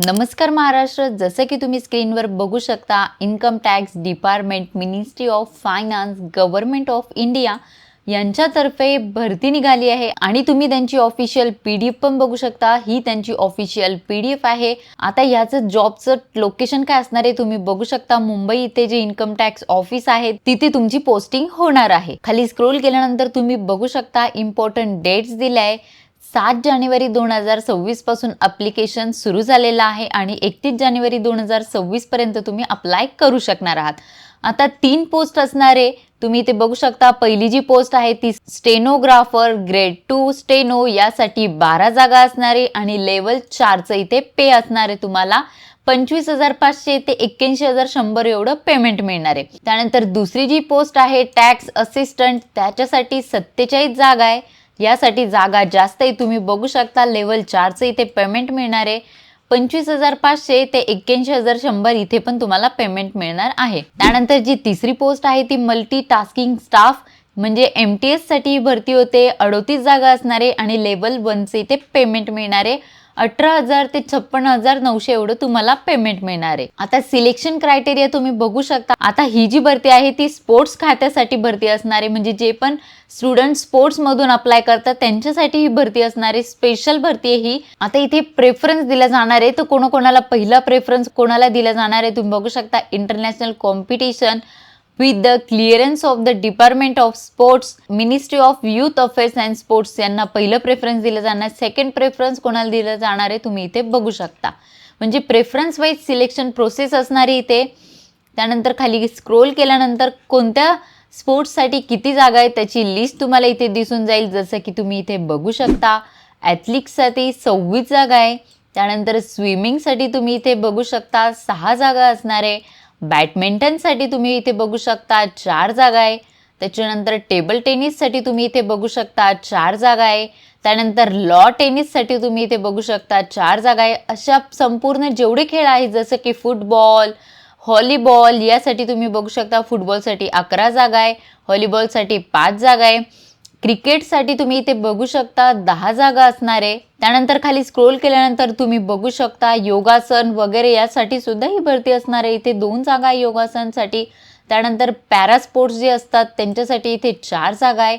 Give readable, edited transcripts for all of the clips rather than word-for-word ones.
नमस्कार महाराष्ट्र. जसं की तुम्ही स्क्रीनवर बघू शकता, income tax department, ministry of finance, government of India यांच्यातर्फे भरती निघाली आहे आणि तुम्ही त्यांची ऑफिशियल PDF पण बघू शकता. ही त्यांची ऑफिशियल PDF आहे. आता याचं जॉबचं लोकेशन काय असणार आहे तुम्ही बघू शकता. मुंबई इथे जे इन्कम टॅक्स ऑफिस आहे तिथे तुमची पोस्टिंग होणार आहे. खाली स्क्रोल केल्यानंतर तुम्ही बघू शकता इम्पॉर्टंट डेट्स दिलाय. 7 जानेवारी 2026 पासून ॲप्लिकेशन सुरू झालेलं आहे आणि 31 जानेवारी 2026 पर्यंत तुम्ही अप्लाय करू शकणार आहात. आता 3 पोस्ट असणारे तुम्ही इथे बघू शकता. पहिली जी पोस्ट आहे ती स्टेनोग्राफर ग्रेड 2 स्टेनो, यासाठी 12 जागा असणारे आणि लेवल 4चं इथे पे असणारे. तुम्हाला 25,500 ते 81,100 एवढं पेमेंट मिळणार आहे. त्यानंतर दुसरी जी पोस्ट आहे टॅक्स असिस्टंट, त्याच्यासाठी 47 जागा आहे. यासाठी जागा जास्त आहे. तुम्ही बघू शकता लेवल 4चं इथे पेमेंट मिळणार आहे. 25,500 ते 81,100 इथे पण तुम्हाला पेमेंट मिळणार आहे. त्यानंतर जी तिसरी पोस्ट आहे ती मल्टी टास्किंग स्टाफ म्हणजे MTS साठी भरती होते. 38 जागा असणारे आणि लेवल 1चे इथे पेमेंट मिळणार आहे. 18,000 ते 56,900 एवढं तुम्हाला पेमेंट मिळणार आहे. आता सिलेक्शन क्रायटेरिया तुम्ही बघू शकता. आता ही जी भरती आहे ती स्पोर्ट्स खात्यासाठी भरती असणार आहे. म्हणजे जे पण स्टुडंट स्पोर्ट्स मधून अप्लाय करतात त्यांच्यासाठी ही भरती असणार आहे. स्पेशल भरती आहे ही. आता इथे प्रेफरन्स दिला जाणार आहे. तर कोणाकोणाला पहिला प्रेफरन्स कोणाला दिला जाणार आहे तुम्ही बघू शकता. International competition with the clearance of the Department of Sports, Ministry of Youth Affairs and Sports यांना पहिलं प्रेफरन्स दिलं जाणार. सेकंड प्रेफरन्स कोणाला दिलं जाणार आहे तुम्ही इथे बघू शकता. म्हणजे प्रेफरन्स वाईज सिलेक्शन प्रोसेस असणारी इथे. त्यानंतर खाली स्क्रोल केल्यानंतर कोणत्या स्पोर्ट्ससाठी किती जागा आहेत त्याची लिस्ट तुम्हाला इथे दिसून जाईल. जसं की तुम्ही इथे बघू शकता. ॲथलिक्ससाठी 26 जागा आहे. त्यानंतर स्विमिंगसाठी तुम्ही इथे बघू शकता 6 जागा असणार आहे. बॅडमिंटनसाठी तुम्ही इथे बघू शकता 4 जागा आहे. त्याच्यानंतर टेबल टेनिससाठी तुम्ही इथे बघू शकता 4 जागा आहे. त्यानंतर लॉ टेनिससाठी तुम्ही इथे बघू शकता 4 जागा आहे. अशा संपूर्ण जेवढे खेळ आहेत जसं की फुटबॉल, व्हॉलीबॉल यासाठी तुम्ही बघू शकता. फुटबॉलसाठी 11 जागा आहे. व्हॉलीबॉलसाठी 5 जागा आहे. क्रिकेटसाठी तुम्ही इथे बघू शकता 10 जागा असणार आहे. त्यानंतर खाली स्क्रोल केल्यानंतर तुम्ही बघू शकता योगासन वगैरे यासाठी सुद्धा ही भरती असणार आहे. इथे 2 जागा आहे योगासनसाठी. त्यानंतर पॅरा स्पोर्ट्स जे असतात त्यांच्यासाठी इथे 4 जागा आहे.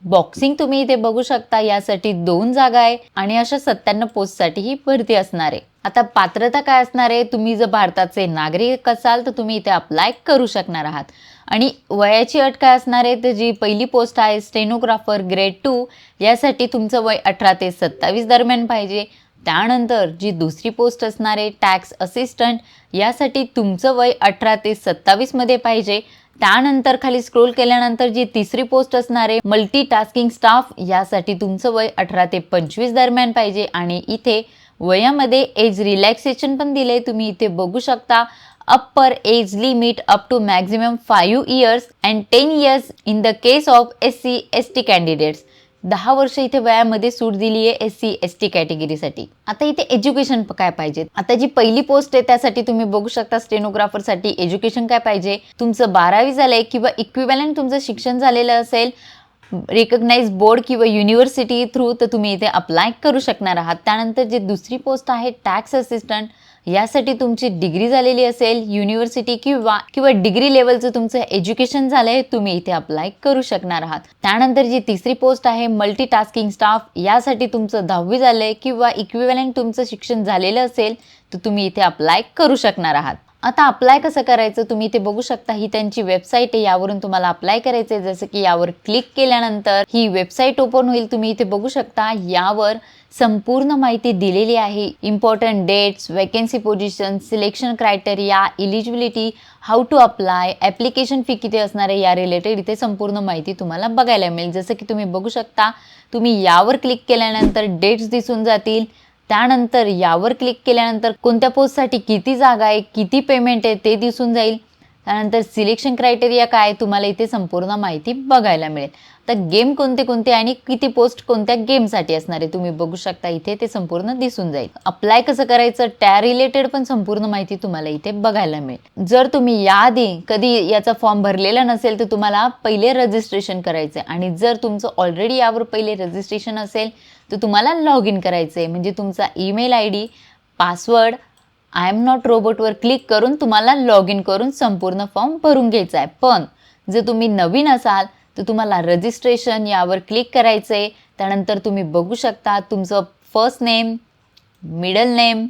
बॉक्सिंग तुम्ही इथे बघू शकता यासाठी 2 जागा आहे आणि अशा 97 पोस्टसाठी ही भरती असणार आहे. आता पात्रता काय असणार आहे. तुम्ही जर भारताचे नागरिक असाल तर तुम्ही इथे अप्लाय करू शकणार आहात. आणि वयाची अट काय असणार आहे तर जी पहिली पोस्ट आहे स्टेनोग्राफर ग्रेड 2 यासाठी तुमचं वय 18 ते 27 दरम्यान पाहिजे. त्यानंतर जी दुसरी पोस्ट असणार आहे टॅक्स असिस्टंट यासाठी तुमचं वय 18 ते 27 मध्ये पाहिजे. त्यानंतर खाली स्क्रोल केल्यानंतर जी तिसरी पोस्ट असणार आहे मल्टी टास्किंग स्टाफ यासाठी तुमचं वय 18 ते 25 दरम्यान पाहिजे. आणि इथे वयामध्ये एज रिलॅक्सेशन पण दिले तुम्ही इथे बघू शकता. upper age limit up to maximum 5 years and 10 years in the case of SC ST candidates. 10 वर्ष इथे वयामध्ये सूट दिली आहे SC ST कॅटेगरीसाठी. आता इथे एज्युकेशन काय पाहिजे. आता जी पहिली पोस्ट आहे त्यासाठी तुम्ही बघू शकता स्टेनोग्राफरसाठी एज्युकेशन काय पाहिजे. तुमचं 12वी झालंय किंवा इक्विव्हॅलंट तुमचं शिक्षण झालेलं असेल रिकग्नाइज बोर्ड किंवा युनिव्हर्सिटी थ्रू तर तुम्ही इथे अप्लाय करू शकणार आहात. त्यानंतर जी दुसरी पोस्ट आहे टॅक्स असिस्टंट यासाठी तुमची डिग्री झालेली असेल युनिव्हर्सिटी किंवा डिग्री लेवलचं तुमचं एज्युकेशन झालंय तुम्ही इथे अप्लाय करू शकणार आहात. त्यानंतर जी तिसरी पोस्ट आहे मल्टी टास्किंग स्टाफ यासाठी तुमचं 10वी झालंय किंवा इक्विव्हॅलंट तुमचं शिक्षण झालेलं असेल तर तुम्ही इथे अप्लाय करू शकणार आहात. आता अप्लाय कसं करायचं तुम्ही इथे बघू शकता. ही त्यांची वेबसाईट आहे. यावरून तुम्हाला अप्लाय करायचं आहे. जसं की यावर क्लिक केल्यानंतर ही वेबसाईट ओपन होईल. तुम्ही इथे बघू शकता यावर संपूर्ण माहिती दिलेली आहे. Important dates, vacancy position, selection criteria, eligibility, how to apply, application fee किती असणार आहे या रिलेटेड इथे संपूर्ण माहिती तुम्हाला बघायला मिळेल. जसं की तुम्ही बघू शकता. तुम्ही यावर क्लिक केल्यानंतर डेट्स दिसून जातील. त्यानंतर यावर क्लिक केल्यानंतर कोणत्या पोस्टसाठी किती जागा आहे किती पेमेंट आहे ते दिसून जाईल. त्यानंतर सिलेक्शन क्रायटेरिया काय तुम्हाला इथे संपूर्ण माहिती बघायला मिळेल. तर गेम कोणते कोणते आणि किती पोस्ट कोणत्या गेमसाठी असणार आहे तुम्ही बघू शकता इथे ते संपूर्ण दिसून जाईल. अप्लाय कसं करायचं त्या रिलेटेड पण संपूर्ण माहिती तुम्हाला इथे बघायला मिळेल. जर तुम्ही याआधी कधी याचा फॉर्म भरलेला नसेल तर तुम्हाला पहिले रजिस्ट्रेशन करायचं आहे आणि जर तुमचं ऑलरेडी यावर पहिले रजिस्ट्रेशन असेल तर तुम्हाला लॉग इन करायचं आहे. म्हणजे तुमचा email ID, password I am not रोबोटवर क्लिक करून तुम्हाला लॉग इन करून संपूर्ण फॉर्म भरून घ्यायचा आहे. पण जर तुम्ही नवीन असाल तर तुम्हाला रजिस्ट्रेशन यावर क्लिक करायचं आहे. त्यानंतर तुम्ही बघू शकता तुमचं first name, middle name,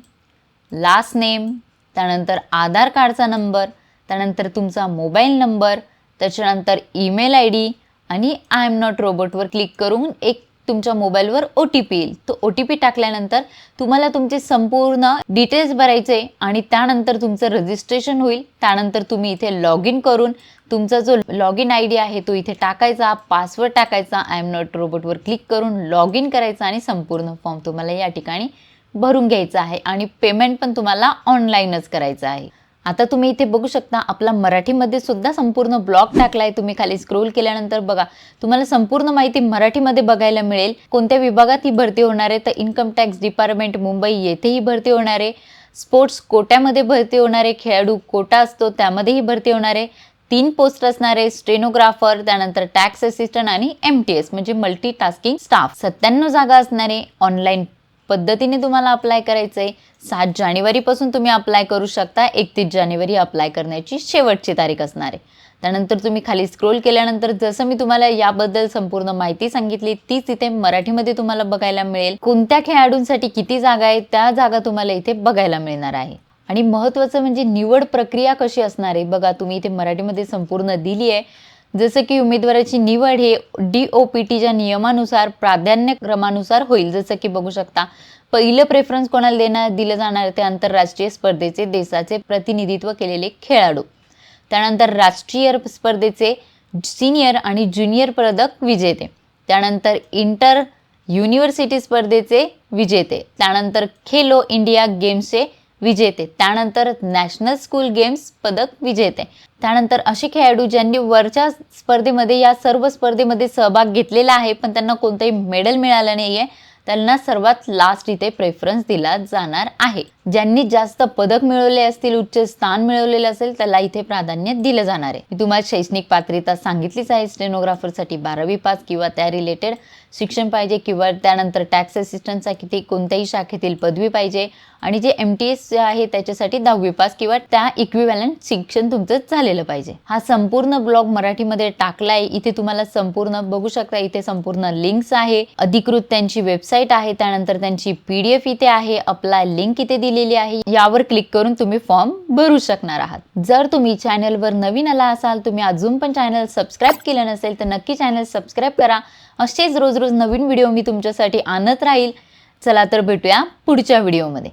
last name, त्यानंतर आधार कार्डचा नंबर, त्यानंतर तुमचा मोबाईल नंबर, त्याच्यानंतर ईमेल आय डी आणि आय एम नॉट रोबोटवर क्लिक करून एक तुमच्या मोबाईलवर OTP येईल. तो OTP टाकल्यानंतर तुम्हाला तुमचे संपूर्ण डिटेल्स भरायचे आणि त्यानंतर तुमचं रजिस्ट्रेशन होईल. त्यानंतर तुम्ही इथे लॉग इन करून तुमचा जो लॉग इन ID आहे तो इथे टाकायचा, पासवर्ड टाकायचा, आय एम नॉट रोबोटवर क्लिक करून लॉग इन करायचा आणि संपूर्ण फॉर्म तुम्हाला या ठिकाणी भरून घ्यायचा आहे आणि पेमेंट पण तुम्हाला ऑनलाईनच करायचं आहे. आता तुम्ही इथे बघू शकता आपला मराठीमध्ये सुद्धा संपूर्ण ब्लॉग टाकला आहे. तुम्ही खाली स्क्रोल केल्यानंतर बघा तुम्हाला संपूर्ण माहिती मराठीमध्ये बघायला मिळेल. कोणत्या विभागात ही भरती होणार आहे तर इन्कम टॅक्स डिपार्टमेंट मुंबई येथेही भरती होणार आहे. स्पोर्ट्स कोट्यामध्ये भरती होणार आहे. खेळाडू कोटा असतो त्यामध्येही भरती होणार आहे. 3 पोस्ट असणार आहे, स्टेनोग्राफर, त्यानंतर टॅक्स असिस्टंट आणि MTS म्हणजे मल्टीटास्किंग स्टाफ. 97 जागा असणार आहे. ऑनलाईन पद्धतीने तुम्हाला अप्लाय करायचं आहे. 7 जानेवारीपासून तुम्ही अप्लाय करू शकता. 31 जानेवारी अप्लाय करण्याची शेवटची तारीख असणार आहे. त्यानंतर तुम्ही खाली स्क्रोल केल्यानंतर जसं मी तुम्हाला याबद्दल संपूर्ण माहिती सांगितली तीच इथे मराठीमध्ये तुम्हाला बघायला मिळेल. कोणत्या खेळाडूंसाठी किती जागा आहेत त्या जागा तुम्हाला इथे बघायला मिळणार आहे. आणि महत्त्वाचं म्हणजे निवड प्रक्रिया कशी असणार आहे बघा तुम्ही इथे मराठीमध्ये संपूर्ण दिली आहे. जसं की उमेदवाराची निवड हे DOPTच्या नियमानुसार प्राधान्यक्रमानुसार होईल. जसं की बघू शकता पहिलं प्रेफरन्स कोणाला दिलं जाणार ते आंतरराष्ट्रीय स्पर्धेचे देशाचे प्रतिनिधित्व केलेले खेळाडू, त्यानंतर राष्ट्रीय स्पर्धेचे सिनियर आणि ज्युनियर पदक विजेते, त्यानंतर इंटर युनिव्हर्सिटी स्पर्धेचे विजेते, त्यानंतर खेलो इंडिया गेम्सचे विजेते, त्यानंतर नॅशनल स्कूल गेम्स पदक विजेते, त्यानंतर असे खेळाडू ज्यांनी वरच्या स्पर्धेमध्ये या सर्व स्पर्धेमध्ये सहभाग घेतलेला आहे पण त्यांना कोणतंही मेडल मिळालं नाही आहे त्यांना सर्वात लास्ट इथे प्रेफरन्स दिला जाणार आहे. ज्यांनी जास्त पदक मिळवले असतील, उच्च स्थान मिळवलेले असेल त्याला इथे प्राधान्य दिलं जाणार आहे. मी तुम्हाला शैक्षणिक पात्रता सांगितलीच आहे. स्टेनोग्राफरसाठी 12वी पास किंवा त्या रिलेटेड शिक्षण पाहिजे किंवा त्यानंतर टॅक्स असिस्टंटसाठी कोणत्याही शाखेतील पदवी पाहिजे आणि जे MTS आहे त्याच्यासाठी 10वी पास किंवा त्या इक्विव्हॅलंट शिक्षण तुमचं झालेलं पाहिजे. हा संपूर्ण ब्लॉग मराठीमध्ये टाकला आहे. इथे तुम्हाला संपूर्ण बघू शकता. इथे संपूर्ण लिंक्स आहे, अधिकृत त्यांची वेबसाईट आहे, त्यानंतर त्यांची PDF इथे आहे, अप्लाय लिंक इथे दिलेली आहे. यावर क्लिक करून तुम्ही फॉर्म भरू शकणार आहात. जर तुम्ही चॅनलवर नवीन आला असाल, तुम्ही अजून पण चॅनल सबस्क्राईब केलं नसेल तर नक्की चॅनल सबस्क्राईब करा. असेच रोज रोज नवीन व्हिडिओ मी तुमच्यासाठी आणत राहील. चला तर भेटूया पुढच्या व्हिडिओमध्ये.